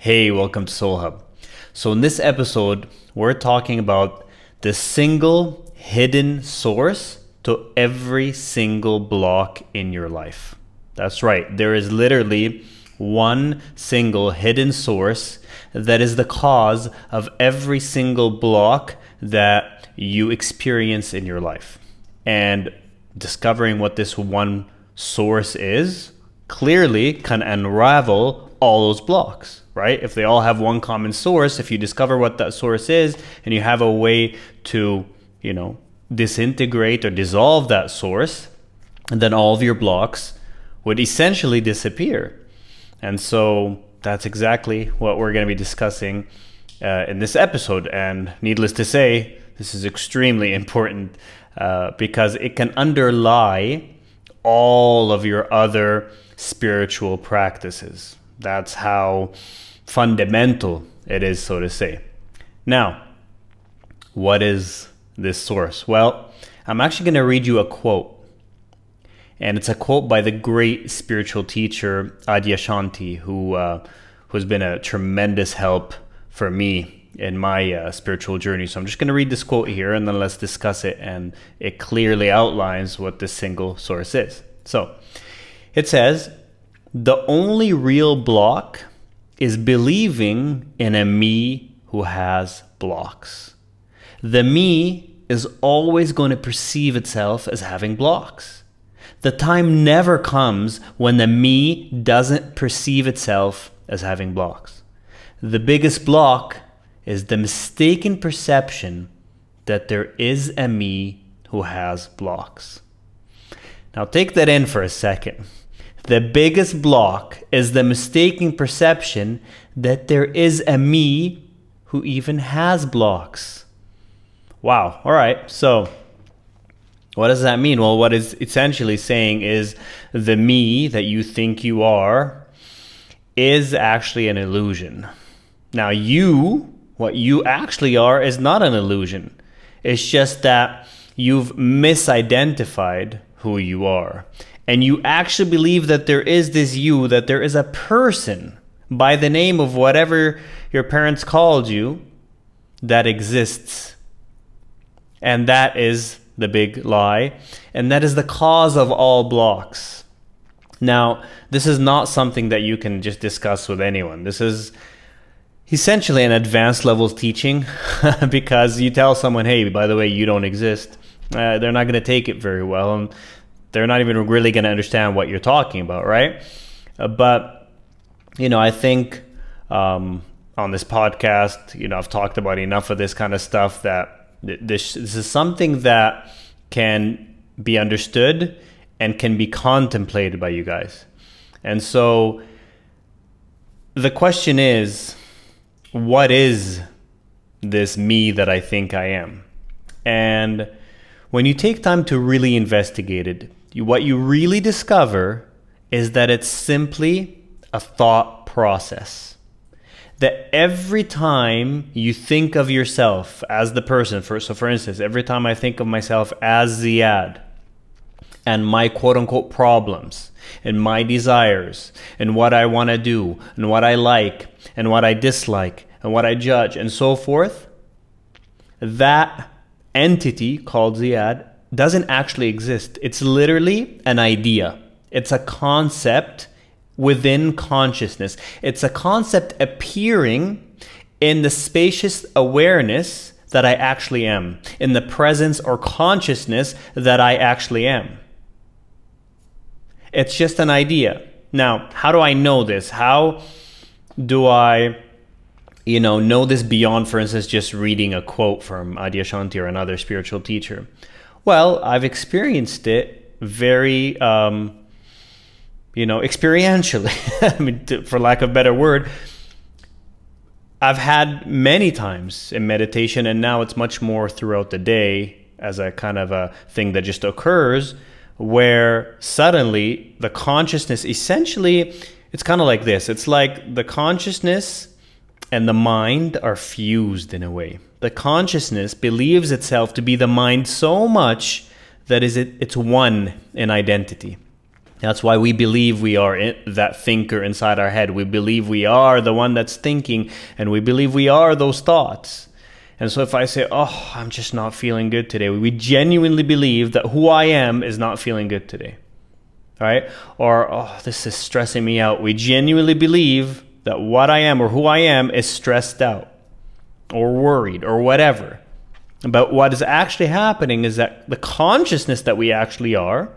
Hey, welcome to Soul Hub. So in this episode, we're talking about the single hidden source to every single block in your life. That's right. There is literally one single hidden source that is the cause of every single block that you experience in your life. And discovering what this one source is clearly can unravel all those blocks, right? If they all have one common source, if you discover what that source is and you have a way to, disintegrate or dissolve that source, then all of your blocks would essentially disappear. And so that's exactly what we're going to be discussing in this episode. And needless to say, this is extremely important because it can underlie all of your other spiritual practices. That's how fundamental it is, so to say. Now, what is this source? Well, I'm actually going to read you a quote. And it's a quote by the great spiritual teacher Adyashanti, who's been a tremendous help for me in my spiritual journey. So I'm just going to read this quote here and then let's discuss it. And it clearly outlines what this single source is. So it says, "The only real block is believing in a me who has blocks. The me is always going to perceive itself as having blocks. The time never comes when the me doesn't perceive itself as having blocks. The biggest block is the mistaken perception that there is a me who has blocks." Now take that in for a second. The biggest block is the mistaken perception that there is a me who even has blocks. Wow. All right. So what does that mean? Well, what it's essentially saying is the me that you think you are is actually an illusion. Now what you actually are is not an illusion. It's just that you've misidentified who you are. And you actually believe that there is this you, that there is a person by the name of whatever your parents called you that exists. And that is the big lie. And that is the cause of all blocks. Now, this is not something that you can just discuss with anyone. This is essentially an advanced levels teaching because you tell someone, hey, by the way, you don't exist. They're not going to take it very well. And they're not even really going to understand what you're talking about, right? But, I think on this podcast, I've talked about enough of this kind of stuff that this is something that can be understood and can be contemplated by you guys. And so the question is, what is this me that I think I am? And when you take time to really investigate it, what you really discover is that it's simply a thought process. That every time you think of yourself as the person, for instance, every time I think of myself as Ziad and my quote-unquote problems and my desires and what I want to do and what I like and what I dislike and what I judge and so forth, that entity called Ziad doesn't actually exist. It's literally an idea. It's a concept within consciousness. It's a concept appearing in the spacious awareness that I actually am, in the presence or consciousness that I actually am. It's just an idea. Now, how do I know this? How do I, know this beyond, for instance, just reading a quote from Adyashanti or another spiritual teacher? Well, I've experienced it very, experientially. I mean, for lack of a better word, I've had many times in meditation, and now it's much more throughout the day as a kind of a thing that just occurs, where suddenly the consciousness, essentially, it's kind of like this. It's like the consciousness and the mind are fused in a way. The consciousness believes itself to be the mind so much that it's one in identity. That's why we believe we are that thinker inside our head. We believe we are the one that's thinking, and we believe we are those thoughts. And so if I say, oh, I'm just not feeling good today, we genuinely believe that who I am is not feeling good today, right? Or, oh, this is stressing me out. We genuinely believe that what I am or who I am is stressed out or worried or whatever. But what is actually happening is that the consciousness that we actually are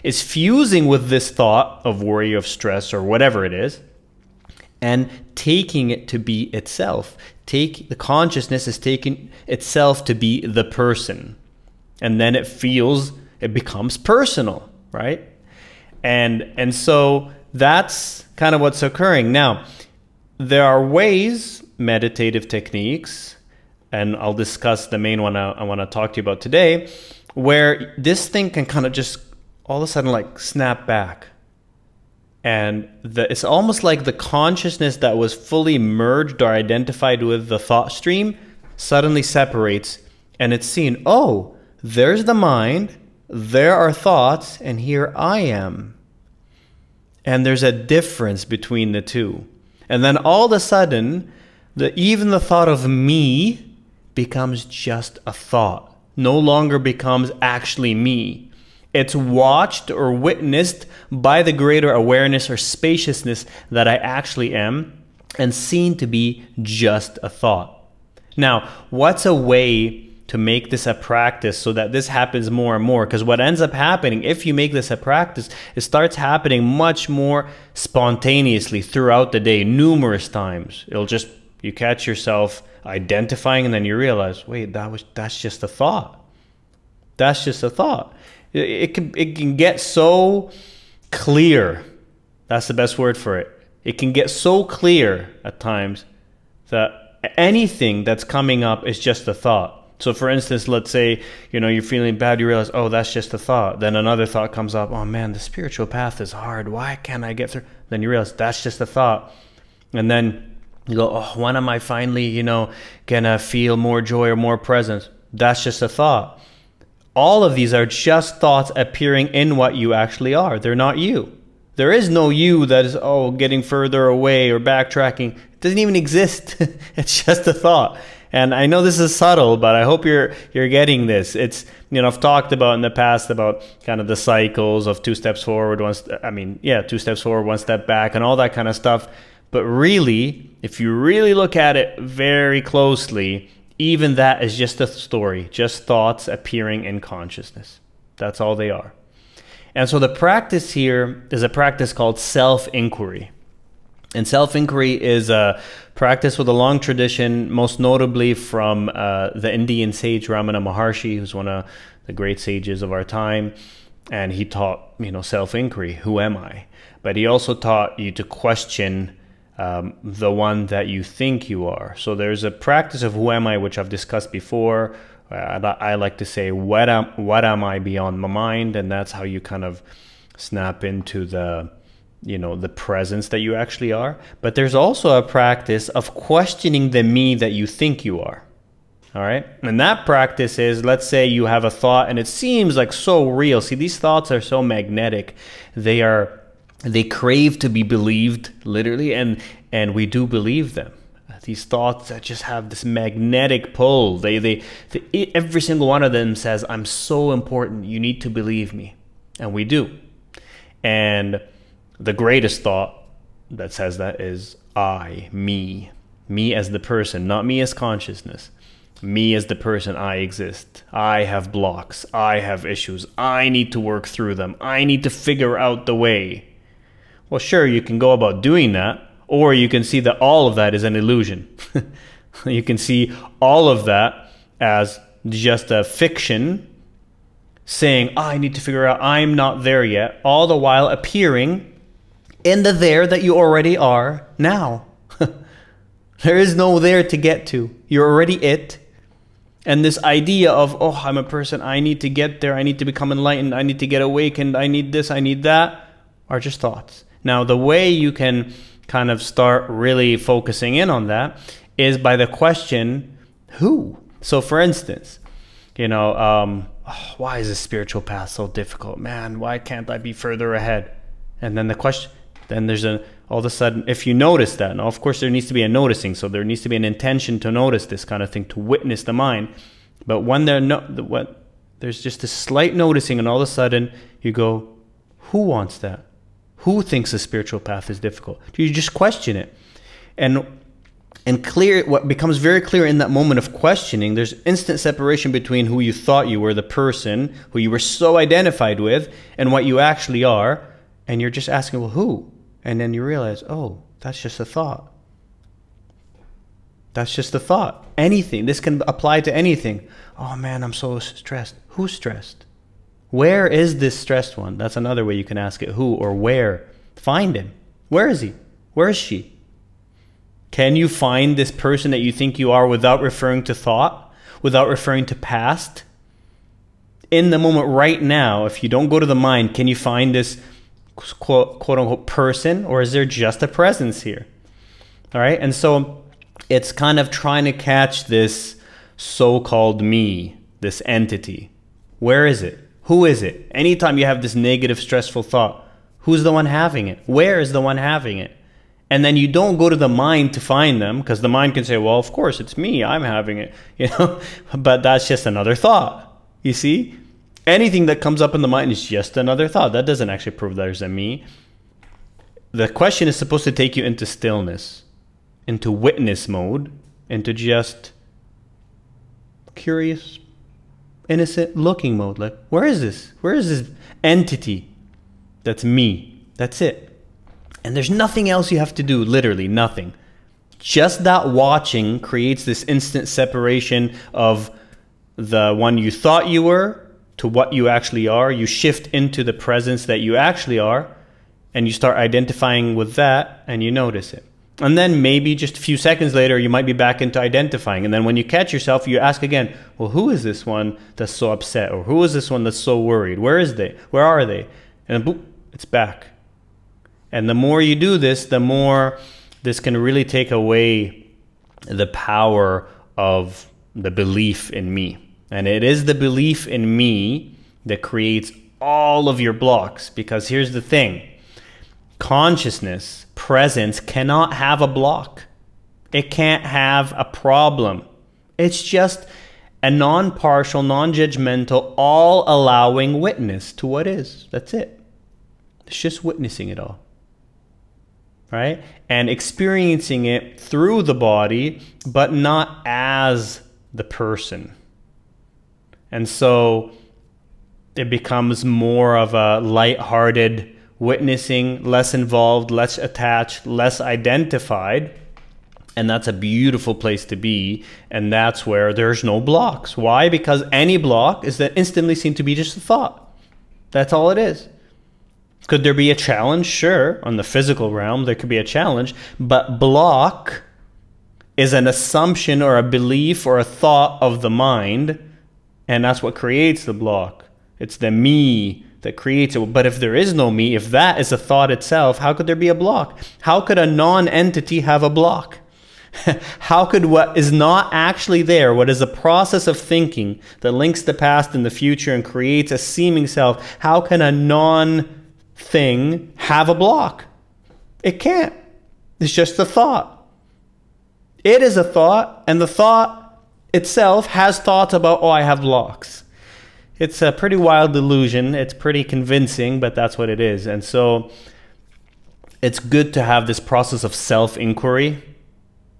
is fusing with this thought of worry, of stress, or whatever it is, and taking it to be itself. The consciousness is taking itself to be the person. And then it becomes personal, right? And so that's kind of what's occurring. Now, there are ways, meditative techniques, and I'll discuss the main one I want to talk to you about today, where this thing can kind of just all of a sudden like snap back. And it's almost like the consciousness that was fully merged or identified with the thought stream suddenly separates, and it's seen, oh, there's the mind, there are thoughts, and here I am. And there's a difference between the two. And then all of a sudden, even the thought of me becomes just a thought, no longer becomes actually me. It's watched or witnessed by the greater awareness or spaciousness that I actually am, and seen to be just a thought. Now, what's a way to make this a practice so that this happens more and more? Because what ends up happening, if you make this a practice, it starts happening much more spontaneously throughout the day, numerous times. You catch yourself identifying, and then you realize, wait, that's just a thought. That's just a thought. It can get so clear. That's the best word for it. It can get so clear at times that anything that's coming up is just a thought. So for instance, let's say, you're feeling bad, you realize, oh, that's just a thought. Then another thought comes up, oh man, the spiritual path is hard. Why can't I get through? Then you realize that's just a thought. And then you go, oh, when am I finally, gonna feel more joy or more presence? That's just a thought. All of these are just thoughts appearing in what you actually are. They're not you. There is no you that is, getting further away or backtracking. It doesn't even exist. It's just a thought. And I know this is subtle, but I hope you're getting this. It's, I've talked about in the past about kind of the cycles of 2 steps forward, 2 steps forward, 1 step back, and all that kind of stuff. But really, if you really look at it very closely, even that is just a story, just thoughts appearing in consciousness. That's all they are. And so the practice here is a practice called self-inquiry. And self-inquiry is a practice with a long tradition, most notably from the Indian sage Ramana Maharshi, who's one of the great sages of our time. And he taught, self-inquiry, who am I? But he also taught you to question the one that you think you are. So there's a practice of who am I, which I've discussed before. I like to say, what am I beyond my mind? And that's how you kind of snap into the presence that you actually are. But there's also a practice of questioning the me that you think you are. All right. And that practice is, let's say you have a thought and it seems like so real. See, these thoughts are so magnetic. They crave to be believed, literally, and we do believe them. These thoughts that just have this magnetic pull. Every single one of them says, I'm so important, you need to believe me. And we do. And the greatest thought that says that is me. Me as the person, not me as consciousness. Me as the person, I exist. I have blocks. I have issues. I need to work through them. I need to figure out the way. Well, sure, you can go about doing that, or you can see that all of that is an illusion. You can see all of that as just a fiction saying, I need to figure out, I'm not there yet, all the while appearing in the there that you already are now. There is no there to get to. You're already it. And this idea of, oh, I'm a person, I need to get there, I need to become enlightened, I need to get awakened, I need this, I need that, are just thoughts. Now, the way you can kind of start really focusing in on that is by the question, who? So for instance, why is the spiritual path so difficult? Man, why can't I be further ahead? And then the question, then there's all of a sudden, if you notice that, now of course there needs to be a noticing, so there needs to be an intention to notice this kind of thing, to witness the mind. But when there's just a slight noticing, and all of a sudden you go, who wants that? Who thinks the spiritual path is difficult? You just question it. And clear, what becomes very clear in that moment of questioning, there's instant separation between who you thought you were, the person who you were so identified with, and what you actually are. And you're just asking, well, who? And then you realize, oh, that's just a thought. That's just a thought. Anything. This can apply to anything. Oh man, I'm so stressed. Who's stressed? Where is this stressed one? That's another way you can ask it. Who or where? Find him. Where is he? Where is she? Can you find this person that you think you are without referring to thought? Without referring to past? In the moment right now, if you don't go to the mind, can you find this quote unquote person, or is there just a presence here? All right. And so it's kind of trying to catch this so-called me, this entity. Where is it? Who is it? Anytime you have this negative, stressful thought, who's the one having it? Where is the one having it? And then you don't go to the mind to find them, because the mind can say, well, of course, it's me, I'm having it, you know, but that's just another thought. You see? Anything that comes up in the mind is just another thought. That doesn't actually prove there's a me. The question is supposed to take you into stillness, into witness mode, into just curious, innocent looking mode. Like, where is this? Where is this entity that's me? That's it. And there's nothing else you have to do, literally nothing. Just that watching creates this instant separation of the one you thought you were to what you actually are. You shift into the presence that you actually are, and you start identifying with that, and you notice it. And then maybe just a few seconds later, you might be back into identifying. And then when you catch yourself, you ask again, well, who is this one that's so upset? Or who is this one that's so worried? Where is they? Where are they? And boop, it's back. And the more you do this, the more this can really take away the power of the belief in me. And it is the belief in me that creates all of your blocks. Because here's the thing. Consciousness, presence, cannot have a block. It can't have a problem. It's just a non-partial, non-judgmental, all-allowing witness to what is. That's it. It's just witnessing it all. Right? And experiencing it through the body, but not as the person. And so it becomes more of a light-hearted witnessing, less involved, less attached, less identified. And that's a beautiful place to be. And that's where there's no blocks. Why? Because any block is that instantly seen to be just a thought. That's all it is. Could there be a challenge? Sure. On the physical realm, there could be a challenge. But block is an assumption or a belief or a thought of the mind. And that's what creates the block. It's the me that creates it. But if there is no me, if that is a thought itself, how could there be a block? How could a non-entity have a block? How could what is not actually there, what is a process of thinking that links the past and the future and creates a seeming self, how can a non-thing have a block? It can't. It's just a thought. It is a thought, and the thought itself has thoughts about, oh, I have blocks. It's a pretty wild delusion. It's pretty convincing, but that's what it is. And so it's good to have this process of self-inquiry.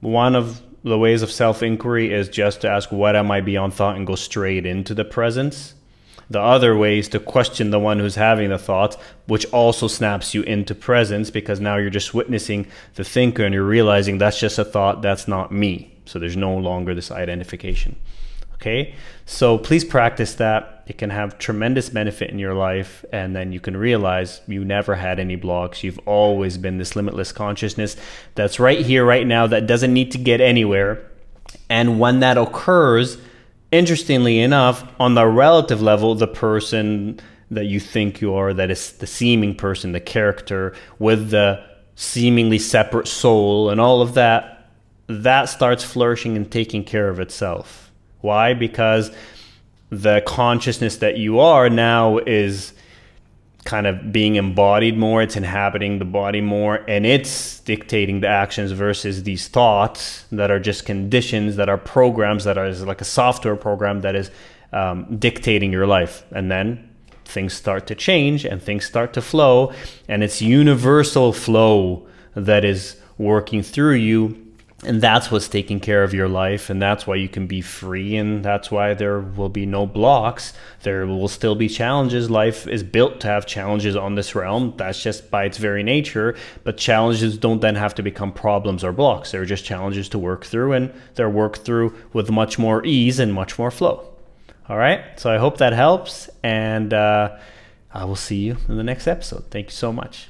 One of the ways of self-inquiry is just to ask, what am I beyond thought, and go straight into the presence. The other way is to question the one who's having the thoughts, which also snaps you into presence, because now you're just witnessing the thinker and you're realizing that's just a thought, that's not me. So there's no longer this identification. Okay? So please practice that. It can have tremendous benefit in your life, and then you can realize you never had any blocks. You've always been this limitless consciousness that's right here, right now, that doesn't need to get anywhere. And when that occurs, interestingly enough, on the relative level, the person that you think you are, that is the seeming person, the character with the seemingly separate soul and all of that, that starts flourishing and taking care of itself. Why? Because the consciousness that you are now is kind of being embodied more, it's inhabiting the body more, and it's dictating the actions versus these thoughts that are just conditions, that are programs, that are like a software program that is dictating your life. And then things start to change and things start to flow, and it's universal flow that is working through you. And that's what's taking care of your life, and that's why you can be free, and that's why there will be no blocks. There will still be challenges. Life is built to have challenges on this realm. That's just by its very nature. But challenges don't then have to become problems or blocks. They're just challenges to work through, and they're worked through with much more ease and much more flow. All right, so I hope that helps, and I will see you in the next episode. Thank you so much.